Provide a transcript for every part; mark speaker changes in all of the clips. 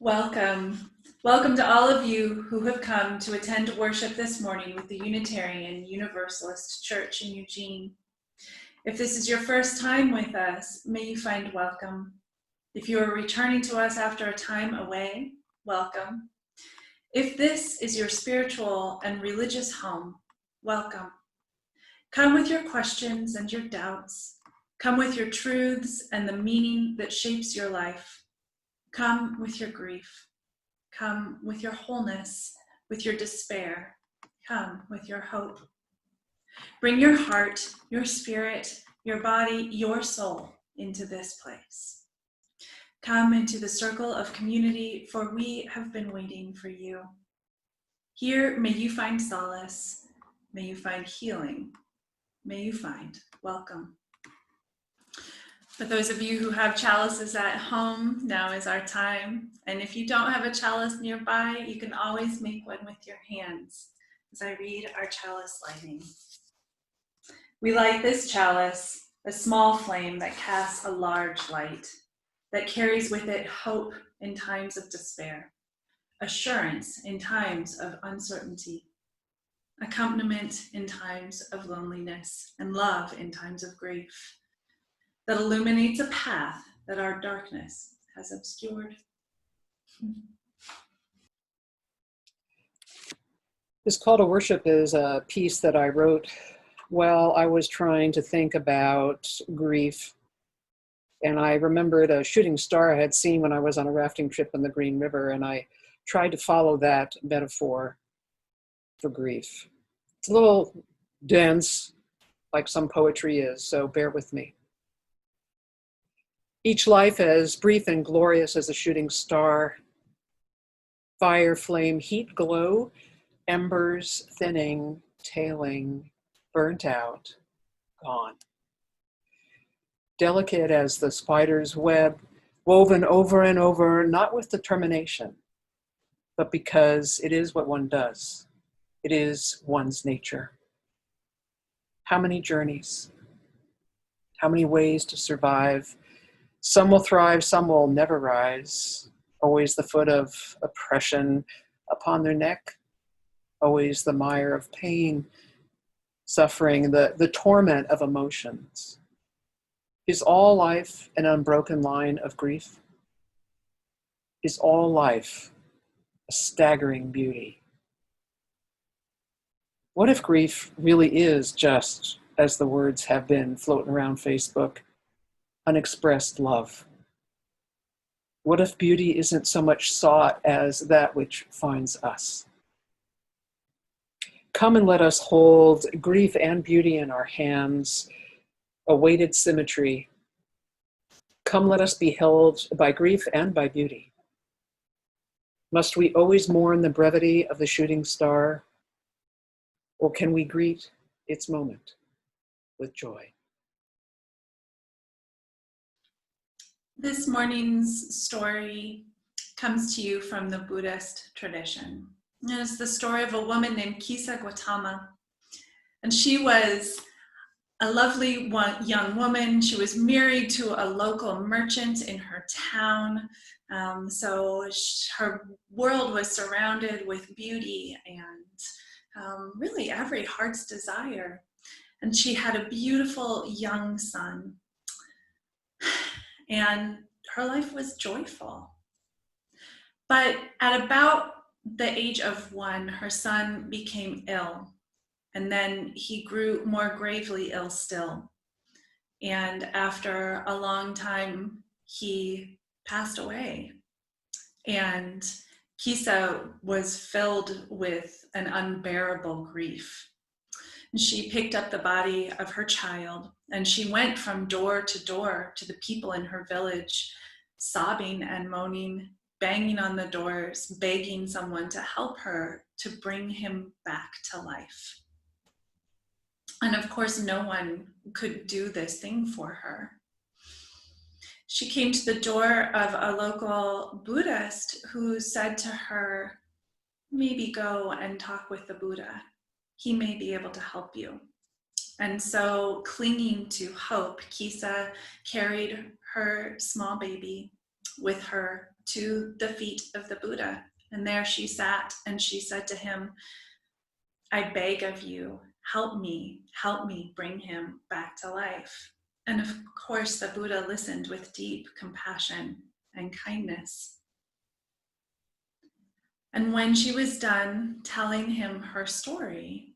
Speaker 1: Welcome. Welcome to all of you who have come to attend worship this morning with the Unitarian Universalist Church in Eugene. If this is your first time with us, may you find welcome. If you are returning to us after a time away, welcome. If this is your spiritual and religious home, welcome. Come with your questions and your doubts. Come with your truths and the meaning that shapes your life. Come with your grief. Come with your wholeness, with your despair. Come with your hope. Bring your heart, your spirit, your body, your soul into this place. Come into the circle of community, for we have been waiting for you. Here, may you find solace. May you find healing. May you find welcome. For those of you who have chalices at home, now is our time. And if you don't have a chalice nearby, you can always make one with your hands as I read our chalice lighting. We light this chalice, a small flame that casts a large light, that carries with it hope in times of despair, assurance in times of uncertainty, accompaniment in times of loneliness, and love in times of grief, that illuminates a path that our darkness has obscured.
Speaker 2: This call to worship is a piece that I wrote while I was trying to think about grief. And I remembered a shooting star I had seen when I was on a rafting trip in the Green River, and I tried to follow that metaphor for grief. It's a little dense, like some poetry is, so bear with me. Each life as brief and glorious as a shooting star, fire, flame, heat, glow, embers thinning, tailing, burnt out, gone. Delicate as the spider's web, woven over and over, not with determination, but because it is what one does. It is one's nature. How many journeys? How many ways to survive? Some will thrive, some will never rise. Always the foot of oppression upon their neck. Always the mire of pain, suffering, the torment of emotions. Is all life an unbroken line of grief? Is all life a staggering beauty? What if grief really is just, as the words have been floating around Facebook, unexpressed love? What if beauty isn't so much sought as that which finds us? Come and let us hold grief and beauty in our hands, a weighted symmetry. Come, let us be held by grief and by beauty. Must we always mourn the brevity of the shooting star, or can we greet its moment with joy?
Speaker 1: This morning's story comes to you from the Buddhist tradition. It is the story of a woman named Kisa Gautama. And she was a lovely young woman. She was married to a local merchant in her town. So her world was surrounded with beauty and really every heart's desire. And she had a beautiful young son. And her life was joyful. But at about the age of 1, her son became ill. And then he grew more gravely ill still. And after a long time, he passed away. And Kisa was filled with an unbearable grief. And she picked up the body of her child, and she went from door to door to the people in her village, sobbing and moaning, banging on the doors, begging someone to help her to bring him back to life. And of course, no one could do this thing for her. She came to the door of a local Buddhist who said to her, maybe go and talk with the Buddha. He may be able to help you. And so, clinging to hope, Kisa carried her small baby with her to the feet of the Buddha. And there she sat and she said to him, I beg of you, help me bring him back to life. And of course, the Buddha listened with deep compassion and kindness. And when she was done telling him her story,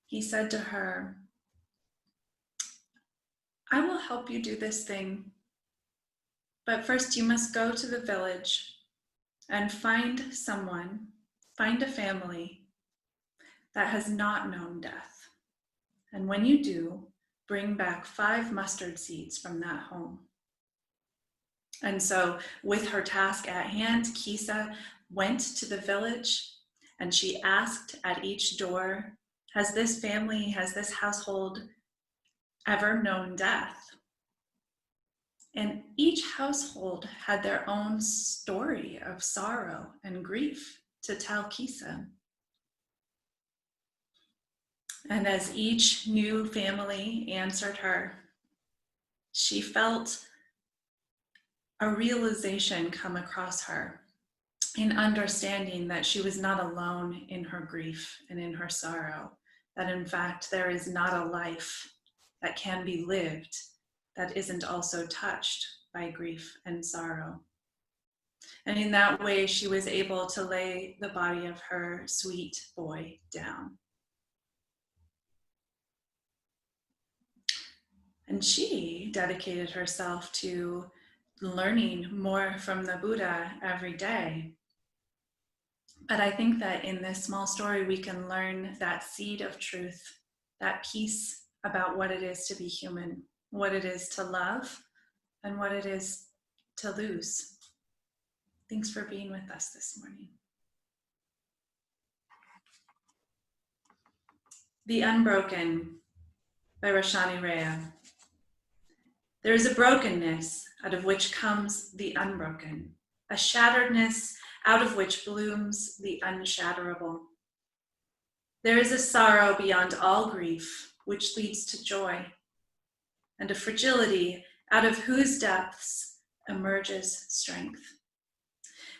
Speaker 1: he said to her, I will help you do this thing, but first you must go to the village and find a family that has not known death. And when you do, bring back 5 mustard seeds from that home. And so with her task at hand, Kisa went to the village and she asked at each door, has this family, has this household ever known death? And each household had their own story of sorrow and grief to tell Kisa. And as each new family answered her, she felt a realization come across her in understanding that she was not alone in her grief and in her sorrow, that in fact there is not a life that can be lived that isn't also touched by grief and sorrow. And in that way, she was able to lay the body of her sweet boy down. And she dedicated herself to learning more from the Buddha every day. But I think that in this small story, we can learn that seed of truth, that piece about what it is to be human, what it is to love, and what it is to lose. Thanks for being with us this morning. The Unbroken by Roshani Rea. There is a brokenness out of which comes the unbroken, a shatteredness out of which blooms the unshatterable. There is a sorrow beyond all grief, which leads to joy, and a fragility out of whose depths emerges strength.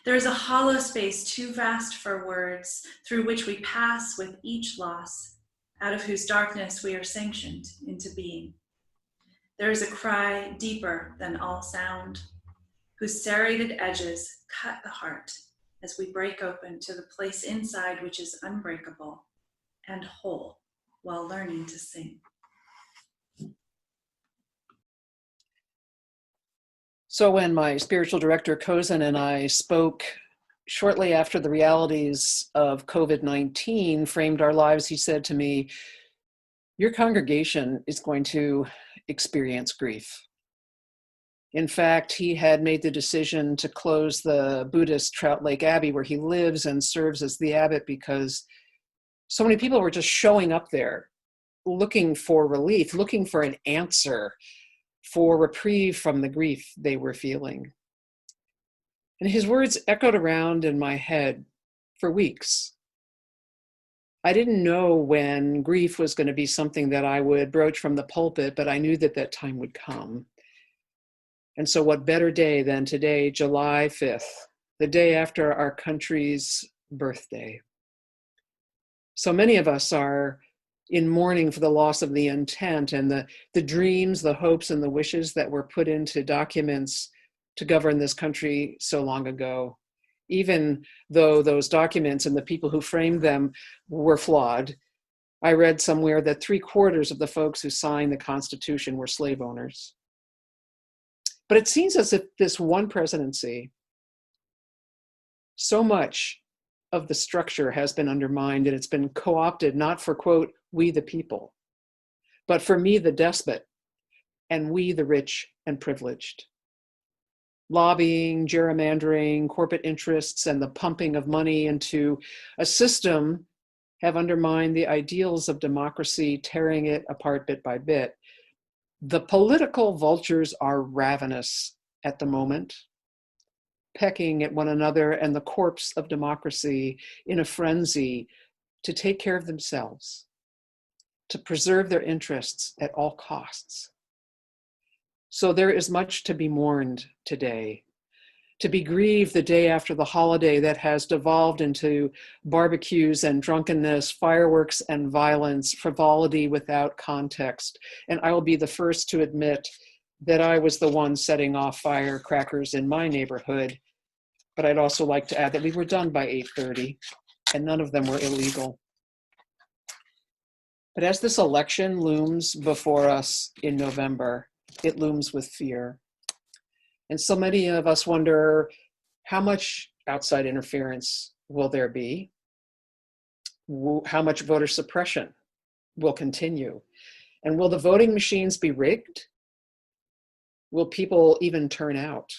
Speaker 1: There is a hollow space too vast for words, through which we pass with each loss, out of whose darkness we are sanctioned into being. There is a cry deeper than all sound, whose serrated edges cut the heart as we break open to the place inside which is unbreakable and whole while learning to sing.
Speaker 2: So when my spiritual director, Kozin, and I spoke shortly after the realities of COVID-19 framed our lives, he said to me, your congregation is going to experience grief. In fact, he had made the decision to close the Buddhist Trout Lake Abbey where he lives and serves as the abbot because so many people were just showing up there looking for relief, looking for an answer, for reprieve from the grief they were feeling. And his words echoed around in my head for weeks. I didn't know when grief was going to be something that I would broach from the pulpit, but I knew that that time would come. And so what better day than today, July 5th, the day after our country's birthday. So many of us are in mourning for the loss of the intent and the dreams, the hopes, and the wishes that were put into documents to govern this country so long ago. Even though those documents and the people who framed them were flawed, I read somewhere that 3/4 of the folks who signed the Constitution were slave owners. But it seems as if this one presidency, so much of the structure has been undermined and it's been co-opted, not for, quote, we the people, but for me the despot, and we the rich and privileged. Lobbying, gerrymandering, corporate interests, and the pumping of money into a system have undermined the ideals of democracy, tearing it apart bit by bit. The political vultures are ravenous at the moment, pecking at one another and the corpse of democracy in a frenzy to take care of themselves, to preserve their interests at all costs. So there is much to be mourned today. to be grieved the day after the holiday that has devolved into barbecues and drunkenness, fireworks and violence, frivolity without context. And I will be the first to admit that I was the one setting off firecrackers in my neighborhood. But I'd also like to add that we were done by 8:30 and none of them were illegal. But as this election looms before us in November, it looms with fear. And so many of us wonder, how much outside interference will there be? How much voter suppression will continue? And will the voting machines be rigged? Will people even turn out?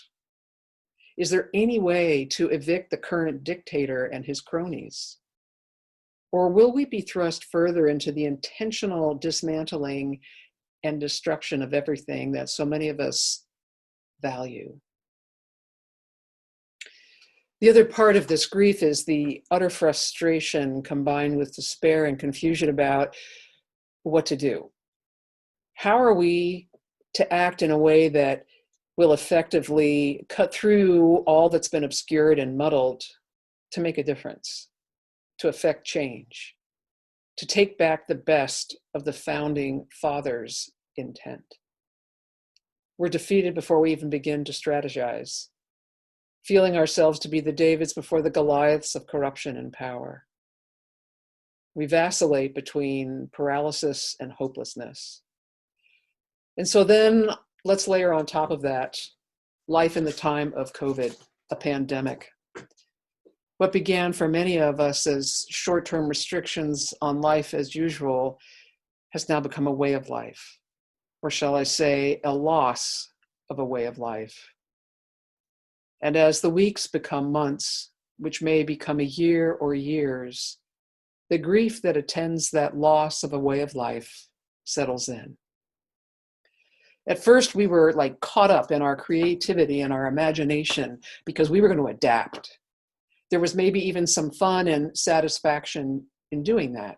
Speaker 2: Is there any way to evict the current dictator and his cronies? Or will we be thrust further into the intentional dismantling and destruction of everything that so many of us value? The other part of this grief is the utter frustration combined with despair and confusion about what to do. How are we to act in a way that will effectively cut through all that's been obscured and muddled to make a difference, to effect change, to take back the best of the founding fathers' intent? We're defeated before we even begin to strategize, feeling ourselves to be the Davids before the Goliaths of corruption and power. We vacillate between paralysis and hopelessness. And so then let's layer on top of that life in the time of COVID, a pandemic. What began for many of us as short-term restrictions on life as usual has now become a way of life, or shall I say, a loss of a way of life. And as the weeks become months, which may become a year or years, the grief that attends that loss of a way of life settles in. At first, we were like caught up in our creativity and our imagination because we were going to adapt. There was maybe even some fun and satisfaction in doing that.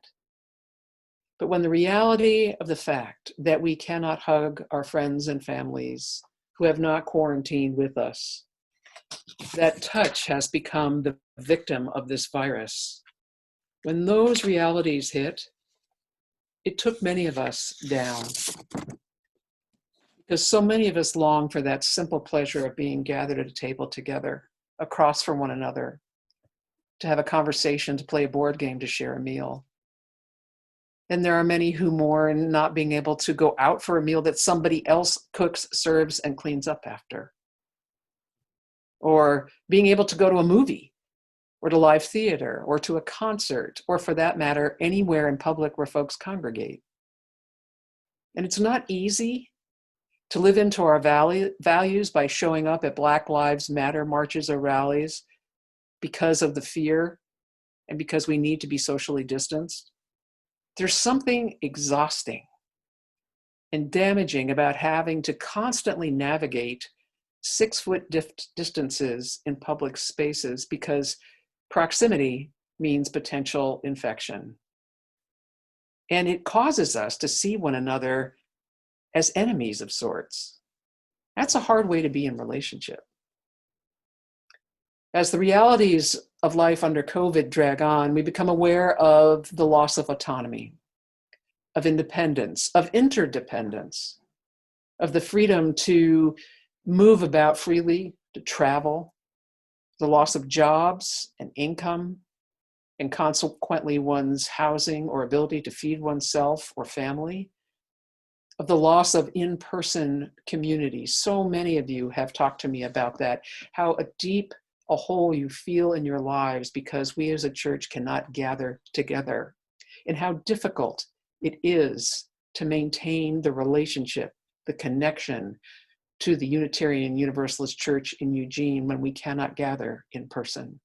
Speaker 2: But when the reality of the fact that we cannot hug our friends and families who have not quarantined with us, that touch has become the victim of this virus. When those realities hit, it took many of us down. Because so many of us long for that simple pleasure of being gathered at a table together, across from one another, to have a conversation, to play a board game, to share a meal. And there are many who mourn not being able to go out for a meal that somebody else cooks, serves, and cleans up after. Or being able to go to a movie, or to live theater, or to a concert, or for that matter, anywhere in public where folks congregate. And it's not easy to live into our values by showing up at Black Lives Matter marches or rallies because of the fear and because we need to be socially distanced. There's something exhausting and damaging about having to constantly navigate 6-foot distances in public spaces because proximity means potential infection. And it causes us to see one another as enemies of sorts. That's a hard way to be in relationship. As the realities of life under COVID drag on, we become aware of the loss of autonomy, of independence, of interdependence, of the freedom to move about freely, to travel, the loss of jobs and income, and consequently one's housing or ability to feed oneself or family, of the loss of in-person community. So many of you have talked to me about that, how deep a hole you feel in your lives because we as a church cannot gather together, and how difficult it is to maintain the relationship, the connection to the Unitarian Universalist Church in Eugene when we cannot gather in person.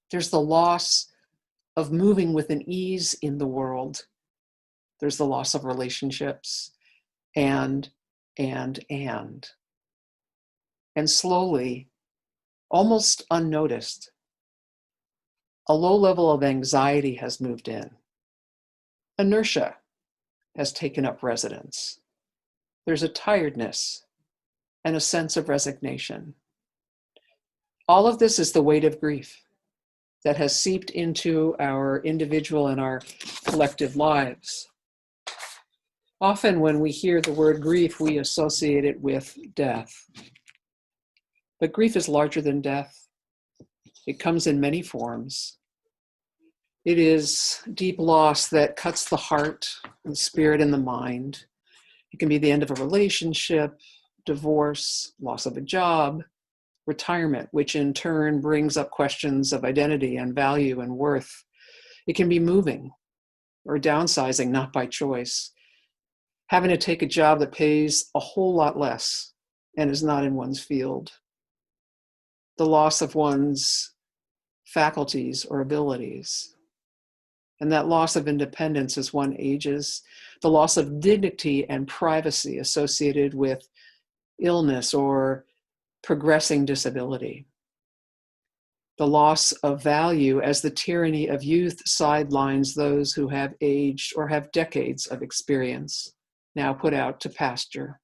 Speaker 2: There's the loss of moving with an ease in the world. There's the loss of relationships and slowly, almost unnoticed, a low level of anxiety has moved in. Inertia has taken up residence. There's a tiredness and a sense of resignation. All of this is the weight of grief that has seeped into our individual and our collective lives. Often when we hear the word grief, we associate it with death. But grief is larger than death. It comes in many forms. It is deep loss that cuts the heart, the spirit, and the mind. It can be the end of a relationship, divorce, loss of a job, retirement, which in turn brings up questions of identity and value and worth. It can be moving or downsizing, not by choice. Having to take a job that pays a whole lot less and is not in one's field. The loss of one's faculties or abilities. And that loss of independence as one ages. The loss of dignity and privacy associated with illness or progressing disability. The loss of value as the tyranny of youth sidelines those who have aged or have decades of experience, now put out to pasture.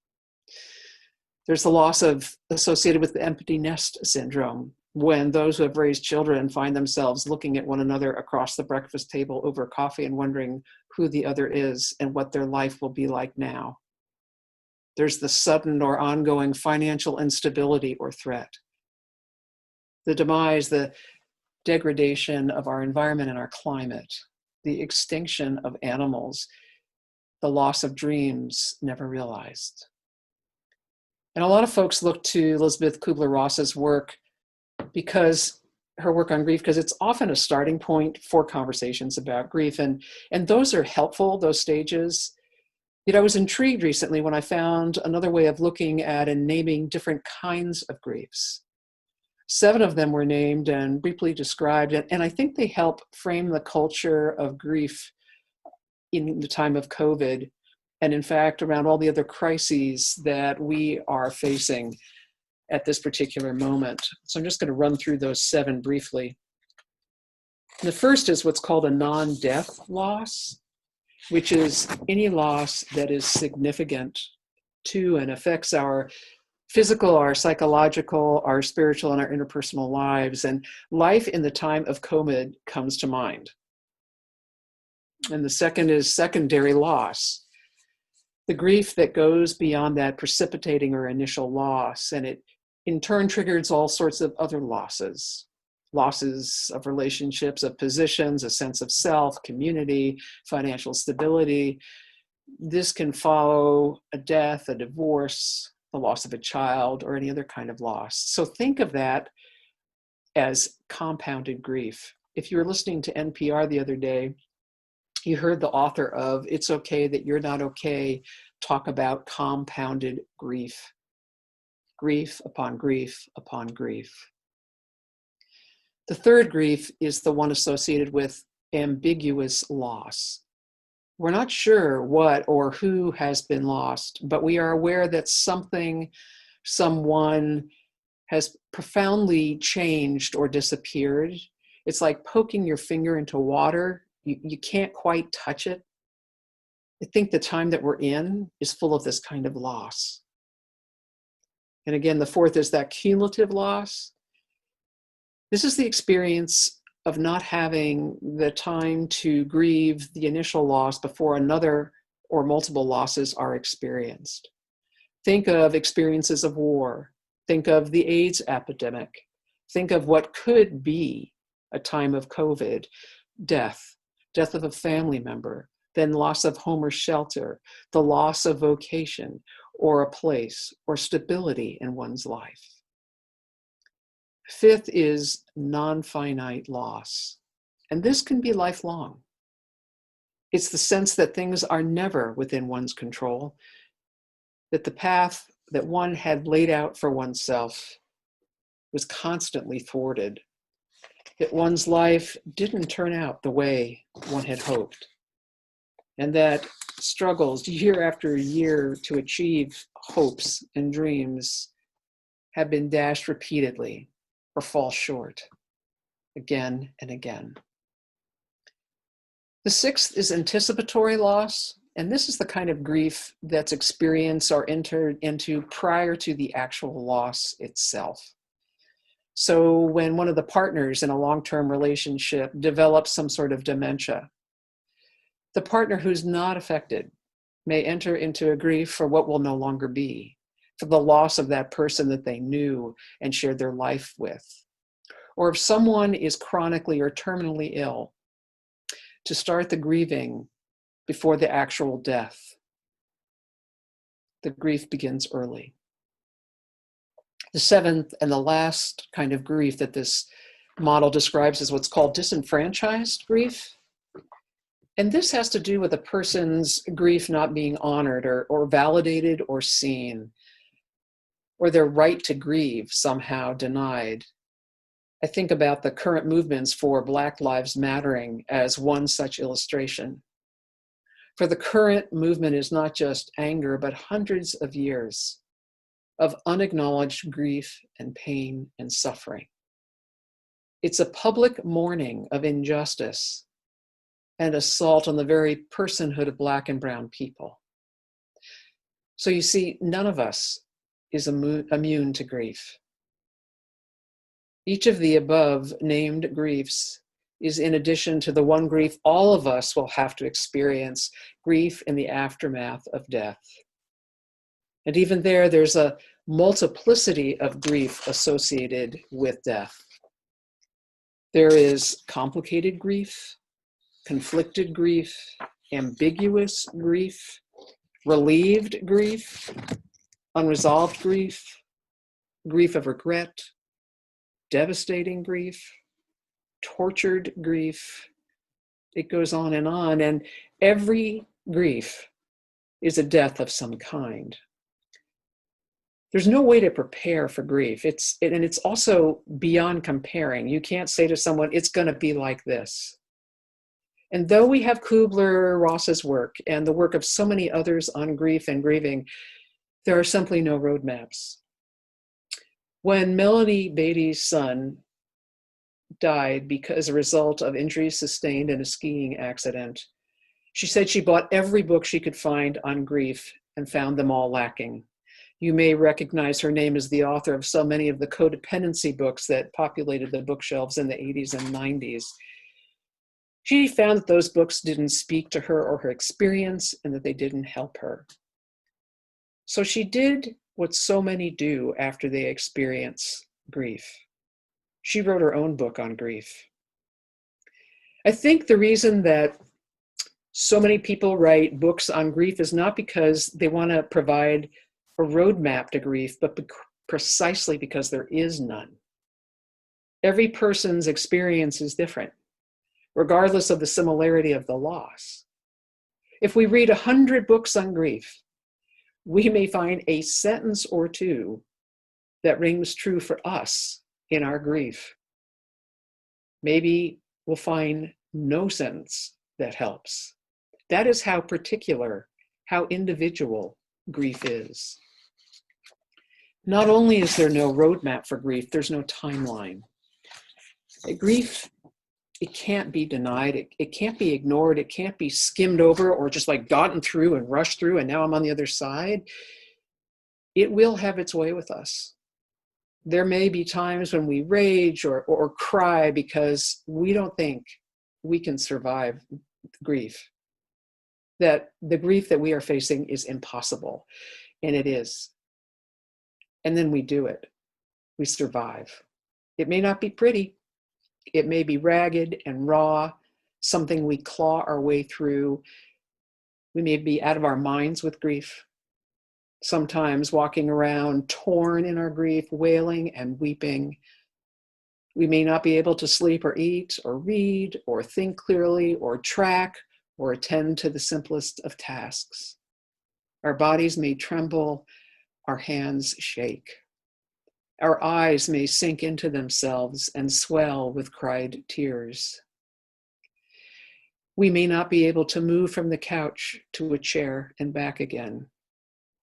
Speaker 2: There's the loss associated with the empty nest syndrome, when those who have raised children find themselves looking at one another across the breakfast table over coffee and wondering who the other is and what their life will be like now. There's the sudden or ongoing financial instability or threat. The demise, the degradation of our environment and our climate, the extinction of animals, the loss of dreams never realized. And a lot of folks look to Elizabeth Kubler-Ross's work because her work on grief, because it's often a starting point for conversations about grief. And those are helpful, those stages. Yet I was intrigued recently when I found another way of looking at and naming different kinds of griefs. 7 of them were named and briefly described, and I think they help frame the culture of grief in the time of COVID, and in fact, around all the other crises that we are facing at this particular moment. So I'm just going to run through those 7 briefly. The first is what's called a non-death loss, which is any loss that is significant to and affects our physical, our psychological, our spiritual, and our interpersonal lives. And life in the time of COVID comes to mind. And the second is secondary loss, the grief that goes beyond that precipitating or initial loss, and it in turn triggers all sorts of other losses. Losses of relationships, of positions, a sense of self, community, financial stability. This can follow a death, a divorce, the loss of a child, or any other kind of loss. So think of that as compounded grief. If you were listening to NPR the other day, you heard the author of It's Okay That You're Not Okay talk about compounded grief. Grief upon grief upon grief. The third grief is the one associated with ambiguous loss. We're not sure what or who has been lost, but we are aware that something, someone has profoundly changed or disappeared. It's like poking your finger into water. You can't quite touch it. I think the time that we're in is full of this kind of loss. And again, the fourth is that cumulative loss. This is the experience of not having the time to grieve the initial loss before another or multiple losses are experienced. Think of experiences of war. Think of the AIDS epidemic. Think of what could be a time of COVID, death of a family member, then loss of home or shelter, the loss of vocation or a place or stability in one's life. Fifth is non-finite loss, and this can be lifelong. It's the sense that things are never within one's control, that the path that one had laid out for oneself was constantly thwarted, that one's life didn't turn out the way one had hoped, and that struggles year after year to achieve hopes and dreams have been dashed repeatedly or fall short again and again. The sixth is anticipatory loss, and this is the kind of grief that's experienced or entered into prior to the actual loss itself. So when one of the partners in a long-term relationship develops some sort of dementia, the partner who's not affected may enter into a grief for what will no longer be, for the loss of that person that they knew and shared their life with. Or if someone is chronically or terminally ill, to start the grieving before the actual death. The grief begins early. The seventh and the last kind of grief that this model describes is what's called disenfranchised grief. And this has to do with a person's grief not being honored or validated or seen, or their right to grieve somehow denied. I think about the current movements for Black Lives Mattering as one such illustration. For the current movement is not just anger, but hundreds of years of unacknowledged grief and pain and suffering. It's a public mourning of injustice and assault on the very personhood of Black and brown people. So you see, none of us is immune to grief. Each of the above named griefs is in addition to the one grief all of us will have to experience, grief in the aftermath of death. And even there's a multiplicity of grief associated with death. There is complicated grief, conflicted grief, ambiguous grief, relieved grief, unresolved grief, grief of regret, devastating grief, tortured grief. It goes on, and every grief is a death of some kind. There's no way to prepare for grief. It's also beyond comparing. You can't say to someone, it's going to be like this. And though we have Kubler-Ross's work and the work of so many others on grief and grieving, there are simply no roadmaps. When Melanie Beatty's son died as a result of injuries sustained in a skiing accident, she said she bought every book she could find on grief and found them all lacking. You may recognize her name as the author of so many of the codependency books that populated the bookshelves in the 80s and 90s. She found that those books didn't speak to her or her experience and that they didn't help her. So she did what so many do after they experience grief. She wrote her own book on grief. I think the reason that so many people write books on grief is not because they want to provide a roadmap to grief, but precisely because there is none. Every person's experience is different, regardless of the similarity of the loss. If we read 100 books on grief, we may find a sentence or two that rings true for us in our grief. Maybe we'll find no sentence that helps. That is how particular, how individual grief is. Not only is there no roadmap for grief, there's no timeline. Grief, it can't be denied, it can't be ignored, it can't be skimmed over or just like gotten through and rushed through and now I'm on the other side. It will have its way with us. There may be times when we rage or cry because we don't think we can survive grief, that the grief that we are facing is impossible, and it is. And then we do it. We survive. It may not be pretty. It may be ragged and raw, something we claw our way through. We may be out of our minds with grief, sometimes walking around torn in our grief, wailing and weeping. We may not be able to sleep or eat or read or think clearly or track or attend to the simplest of tasks. Our bodies may tremble, our hands shake. Our eyes may sink into themselves and swell with cried tears. We may not be able to move from the couch to a chair and back again.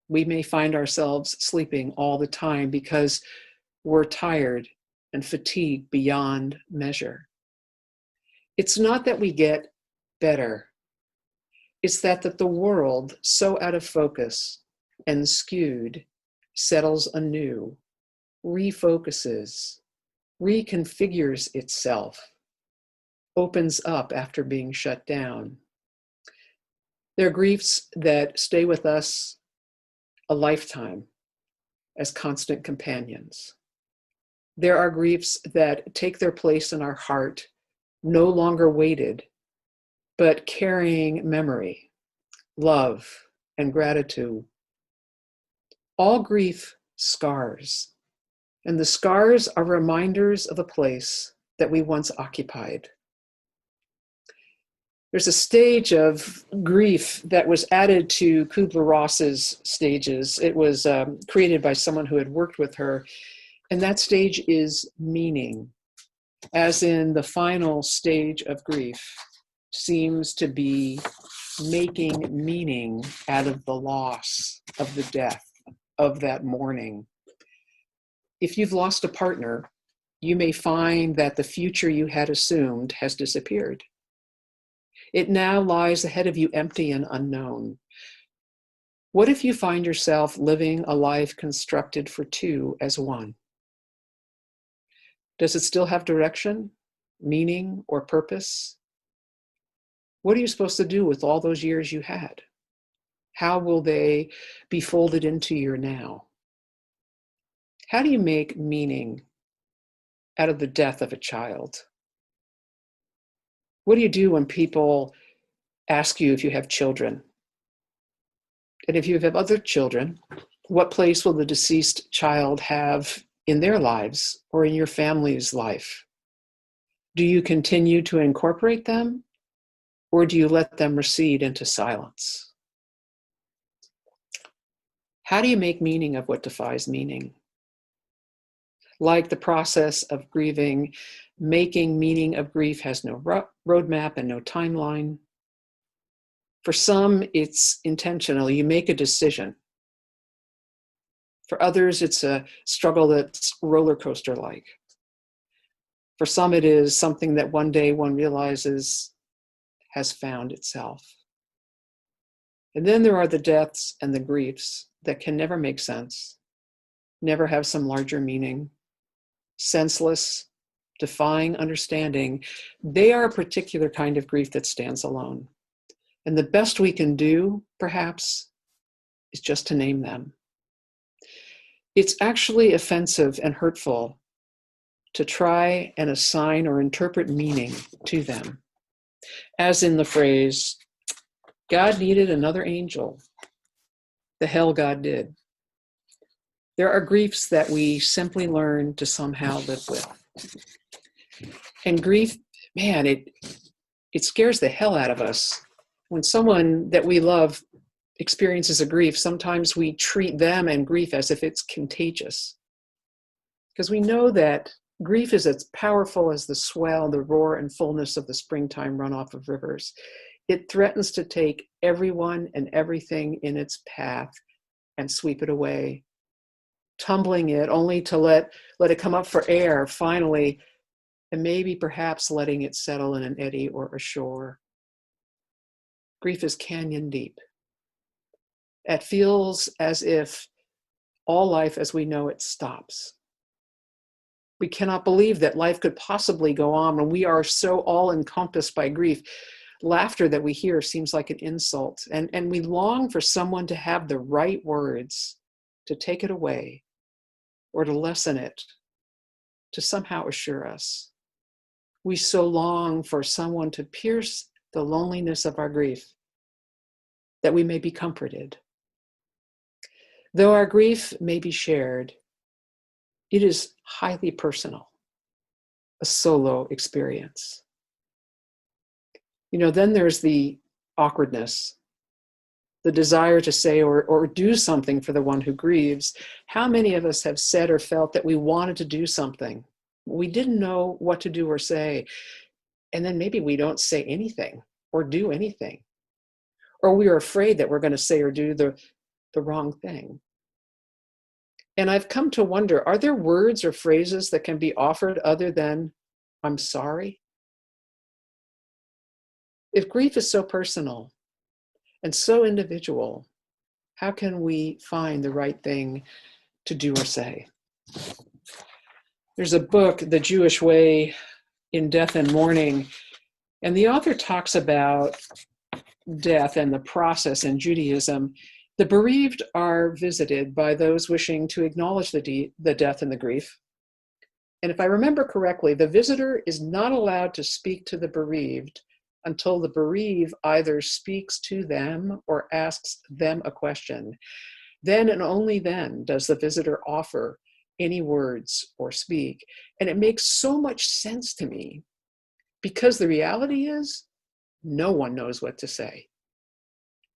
Speaker 2: We may find ourselves sleeping all the time because we're tired and fatigued beyond measure. It's not that we get better. It's that the world, so out of focus and skewed, settles anew, refocuses, reconfigures itself, opens up after being shut down. There are griefs that stay with us a lifetime as constant companions. There are griefs that take their place in our heart, no longer weighted, but carrying memory, love, and gratitude. All grief scars, and the scars are reminders of a place that we once occupied. There's a stage of grief that was added to Kubler-Ross's stages. It was created by someone who had worked with her, and that stage is meaning, as in the final stage of grief seems to be making meaning out of the loss of the death of that mourning. If you've lost a partner, you may find that the future you had assumed has disappeared. It now lies ahead of you empty and unknown. What if you find yourself living a life constructed for two as one? Does it still have direction, meaning, or purpose? What are you supposed to do with all those years you had? How will they be folded into your now? How do you make meaning out of the death of a child? What do you do when people ask you if you have children? And if you have other children, what place will the deceased child have in their lives or in your family's life? Do you continue to incorporate them, or do you let them recede into silence? How do you make meaning of what defies meaning? Like the process of grieving, making meaning of grief has no roadmap and no timeline. For some, it's intentional. You make a decision. For others, it's a struggle that's roller coaster-like. For some, it is something that one day one realizes has found itself. And then there are the deaths and the griefs that can never make sense, never have some larger meaning, senseless, defying understanding. They are a particular kind of grief that stands alone. And the best we can do, perhaps, is just to name them. It's actually offensive and hurtful to try and assign or interpret meaning to them, as in the phrase, God needed another angel. The hell God did. There are griefs that we simply learn to somehow live with. And grief, man, it scares the hell out of us. When someone that we love experiences a grief, sometimes we treat them and grief as if it's contagious. Because we know that grief is as powerful as the swell, the roar and fullness of the springtime runoff of rivers. It threatens to take everyone and everything in its path and sweep it away, tumbling it only to let it come up for air finally, and maybe perhaps letting it settle in an eddy or a shore. Grief is canyon deep. It feels as if all life as we know it stops. We cannot believe that life could possibly go on when we are so all encompassed by grief. Laughter that we hear seems like an insult, and we long for someone to have the right words to take it away or to lessen it, to somehow assure us. We so long for someone to pierce the loneliness of our grief that we may be comforted. Though our grief may be shared, it is highly personal, a solo experience. Then there's the awkwardness, the desire to say or do something for the one who grieves. How many of us have said or felt that we wanted to do something? We didn't know what to do or say. And then maybe we don't say anything or do anything. Or we are afraid that we're going to say or do the wrong thing. And I've come to wonder, are there words or phrases that can be offered other than, I'm sorry? If grief is so personal and so individual, how can we find the right thing to do or say? There's a book, The Jewish Way in Death and Mourning, and the author talks about death and the process in Judaism. The bereaved are visited by those wishing to acknowledge the death and the grief. And if I remember correctly, the visitor is not allowed to speak to the bereaved until the bereaved either speaks to them or asks them a question. Then and only then does the visitor offer any words or speak. And it makes so much sense to me because the reality is no one knows what to say.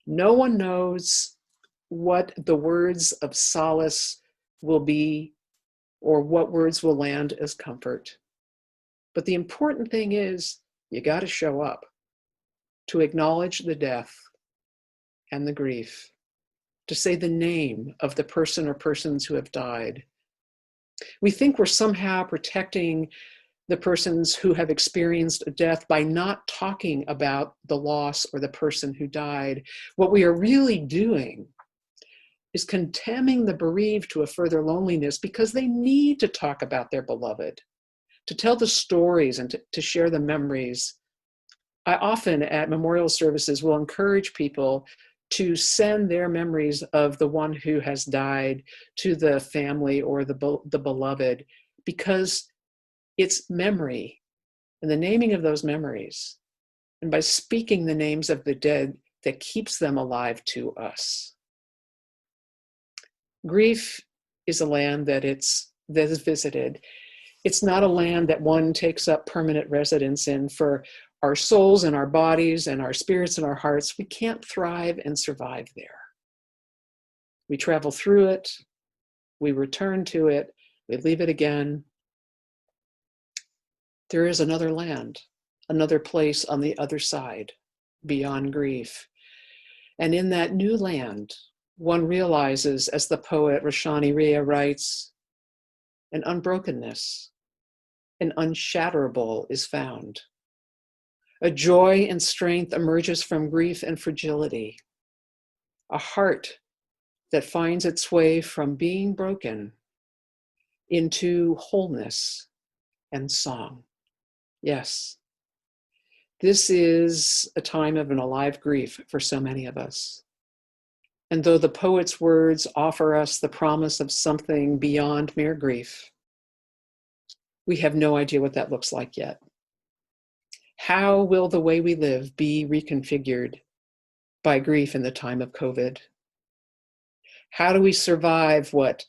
Speaker 2: No one knows what the words of solace will be or what words will land as comfort. But the important thing is you got to show up to acknowledge the death and the grief, to say the name of the person or persons who have died. We think we're somehow protecting the persons who have experienced a death by not talking about the loss or the person who died. What we are really doing is condemning the bereaved to a further loneliness because they need to talk about their beloved, to tell the stories and to share the memories. I often at memorial services will encourage people to send their memories of the one who has died to the family or the beloved, because it's memory and the naming of those memories, and by speaking the names of the dead, that keeps them alive to us. Grief is a land that is visited. It's not a land that one takes up permanent residence in. For our souls and our bodies and our spirits and our hearts, we can't thrive and survive there. We travel through it, we return to it, we leave it again. There is another land, another place on the other side, beyond grief. And in that new land, one realizes, as the poet Roshani Ria writes, an unbrokenness, an unshatterable is found. A joy and strength emerges from grief and fragility. A heart that finds its way from being broken into wholeness and song. Yes, this is a time of an alive grief for so many of us. And though the poet's words offer us the promise of something beyond mere grief, we have no idea what that looks like yet. How will the way we live be reconfigured by grief in the time of COVID? How do we survive what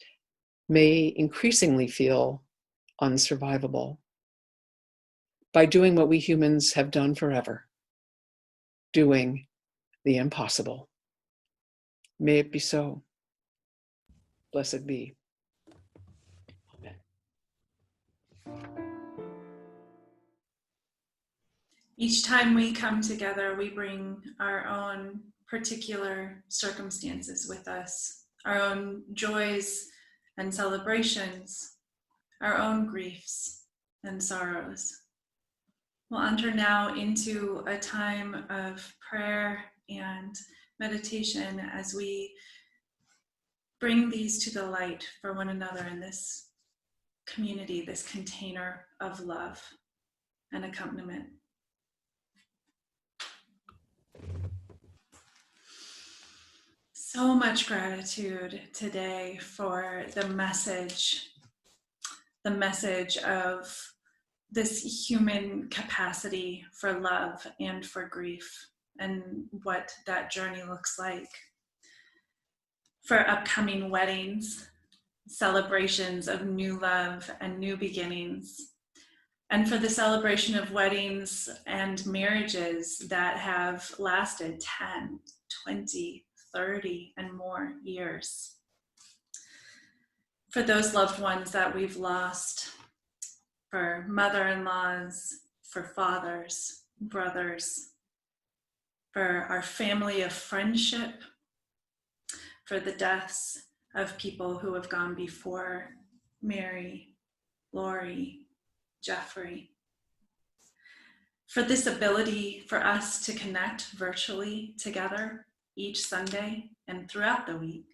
Speaker 2: may increasingly feel unsurvivable? By doing what we humans have done forever, doing the impossible. May it be so. Blessed be. Amen.
Speaker 1: Each time we come together, we bring our own particular circumstances with us, our own joys and celebrations, our own griefs and sorrows. We'll enter now into a time of prayer and meditation as we bring these to the light for one another in this community, this container of love and accompaniment. So much gratitude today for the message of this human capacity for love and for grief, and what that journey looks like. For upcoming weddings, celebrations of new love and new beginnings, and for the celebration of weddings and marriages that have lasted 10, 20, 30 and more years. For those loved ones that we've lost, for mother-in-laws, for fathers, brothers, for our family of friendship, for the deaths of people who have gone before Mary, Lori, Jeffrey. For this ability for us to connect virtually together each Sunday and throughout the week.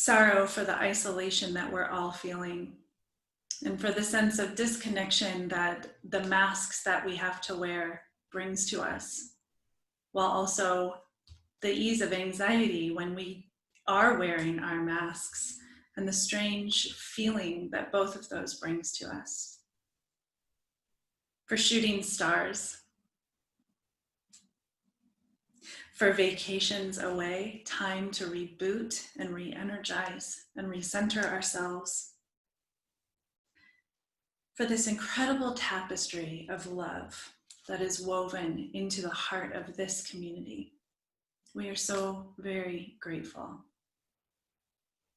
Speaker 1: sorrow for the isolation that we're all feeling, and for the sense of disconnection that the masks that we have to wear brings to us, while also the ease of anxiety when we are wearing our masks, and the strange feeling that both of those brings to us. For shooting stars, for vacations away, time to reboot and re-energize and recenter ourselves. For this incredible tapestry of love that is woven into the heart of this community. We are so very grateful.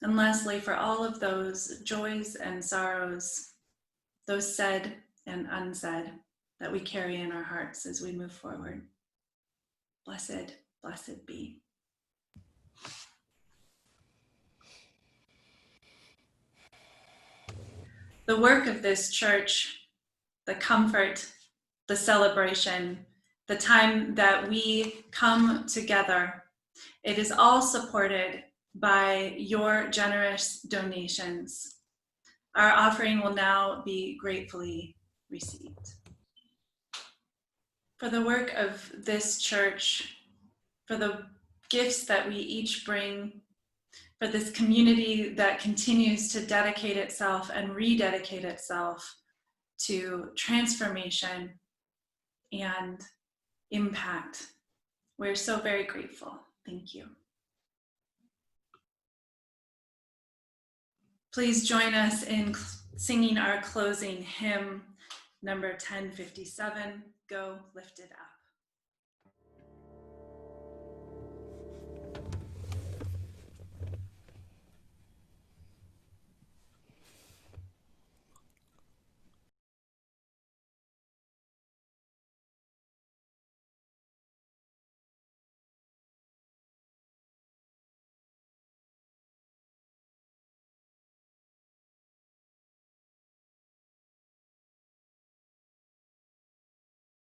Speaker 1: And lastly, for all of those joys and sorrows, those said and unsaid, that we carry in our hearts as we move forward. Blessed, blessed be. The work of this church, the comfort, the celebration, the time that we come together, it is all supported by your generous donations. Our offering will now be gratefully received. For the work of this church, for the gifts that we each bring, for this community that continues to dedicate itself and rededicate itself to transformation and impact. We're so very grateful. Thank you. Please join us in singing our closing hymn, number 1057, Go Lifted Up.